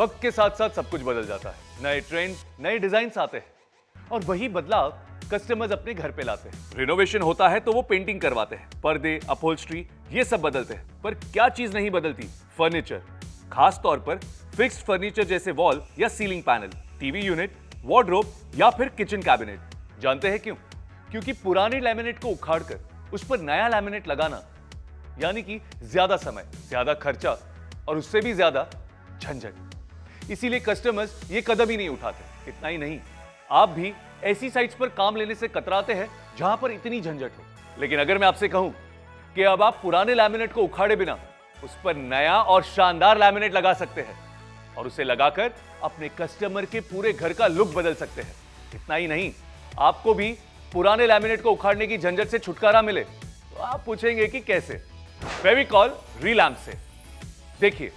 वक्त के साथ साथ सब कुछ बदल जाता है। नए ट्रेंड, नए डिजाइन आते हैं और वही बदलाव कस्टमर्स अपने घर पे लाते हैं। रिनोवेशन होता है तो वो पेंटिंग करवाते हैं, पर्दे, अपहोल्स्ट्री ये सब बदलते हैं, पर क्या चीज नहीं बदलती? फर्नीचर। खास तौर पर फिक्स्ड फर्नीचर जैसे वॉल या ceiling panel, TV unit, wardrobe या फिर किचन कैबिनेट। जानते हैं क्यों? क्योंकि पुराने लैमिनेट को उखाड़कर उस पर नया लैमिनेट लगाना यानी कि ज्यादा समय, ज्यादा खर्चा और उससे भी ज्यादा झंझट। इसीलिए कस्टमर्स ये कदम ही नहीं उठाते। इतना ही नहीं, आप भी ऐसी साइट्स पर काम लेने से कतराते हैं जहां पर इतनी झंझट हो। लेकिन अगर मैं आपसे कहूं कि अब आप पुराने लैमिनेट को उखाड़े बिना उस पर नया और शानदार लैमिनेट लगा सकते हैं और उसे लगाकर अपने कस्टमर के पूरे घर का लुक बदल सकते हैं। इतना ही नहीं, आपको भी पुराने लैमिनेट को उखाड़ने की झंझट से छुटकारा मिले तो आप पूछेंगे कि कैसे? फेविकॉल रीलैम्प से। देखिए,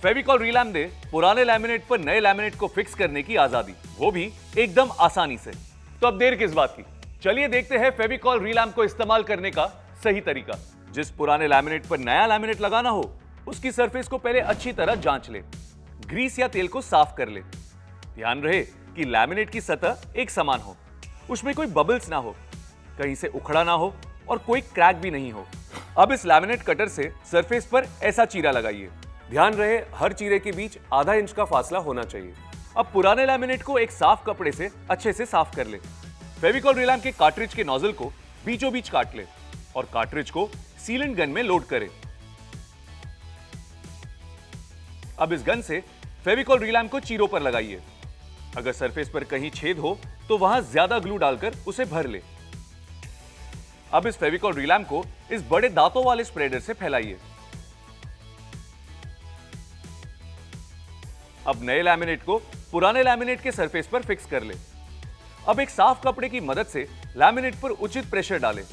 फेविकॉल रीलैम्प दे पुराने लैमिनेट पर नए लैमिनेट को फिक्स करने की आजादी, वो भी एकदम आसानी से। तो अब देर किस बात की, चलिए देखते हैं फेविकॉल रीलैम्प को इस्तेमाल करने का सही तरीका। जिस पुराने लैमिनेट पर नया लैमिनेट लगाना हो उसकी सरफेस को पहले अच्छी तरह जांच ले, ग्रीस या तेल को साफ कर ले। ध्यान रहे कि लैमिनेट की सतह एक समान हो, उसमें कोई बबल्स ना हो, कहीं से उखड़ा ना हो और कोई क्रैक भी नहीं हो। अब इस लैमिनेट कटर से सरफेस पर ऐसा चीरा लगाइए। ध्यान रहे हर चीरे के बीच आधा इंच का फासला होना चाहिए। अब पुराने लैमिनेट को एक साफ कपड़े से अच्छे से साफ कर ले। फेविकॉल रीलैम्प के कार्ट्रिज के नोजल को बीचों बीच काट ले और कार्ट्रिज को सीलेंट गन में लोड करें। अब इस गन से फेविकॉल रीलैम्प को चीरों पर लगाइए। अगर सरफेस पर कहीं छेद हो तो वहां ज्यादा ग्लू डालकर उसे भर ले। अब इस फेविकॉल रीलैम्प को इस बड़े दांतों वाले स्प्रेडर से फैलाइए। अब नए लैमिनेट को पुराने लैमिनेट के सरफेस पर फिक्स कर ले। अब एक साफ कपड़े की मदद से लैमिनेट पर उचित प्रेशर डालें।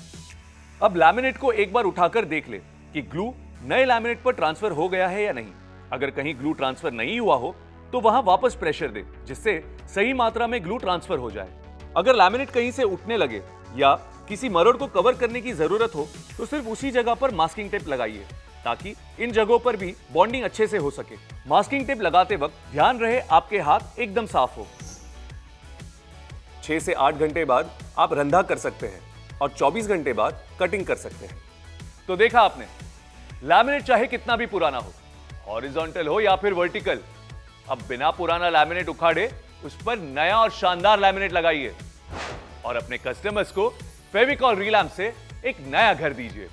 अब लैमिनेट को एक बार उठाकर देख ले कि ग्लू नए लैमिनेट पर ट्रांसफर हो गया है या नहीं। अगर कहीं ग्लू ट्रांसफर नहीं हुआ हो तो वहां वापस प्रेशर दे, जिससे सही मात्रा में ग्लू ट्रांसफर हो जाए। अगर लैमिनेट कहीं से उठने लगे या किसी मरोड़ को कवर करने की जरूरत हो तो सिर्फ उसी जगह पर मास्किंग टेप लगाइए, ताकि इन जगहों पर भी बॉन्डिंग अच्छे से हो सके। मास्किंग टेप लगाते वक्त ध्यान रहे आपके हाथ एकदम साफ हो। 6 से 8 घंटे बाद आप रंधा कर सकते हैं और 24 घंटे बाद कटिंग कर सकते हैं। तो देखा आपने, लैमिनेट चाहे कितना भी पुराना हो, हॉरिजॉन्टल हो या फिर वर्टिकल, अब बिना पुराना लैमिनेट उखाड़े उस पर नया और शानदार लैमिनेट लगाइए और अपने कस्टमर्स को फेविकॉल रीलैम्प से एक नया घर दीजिए।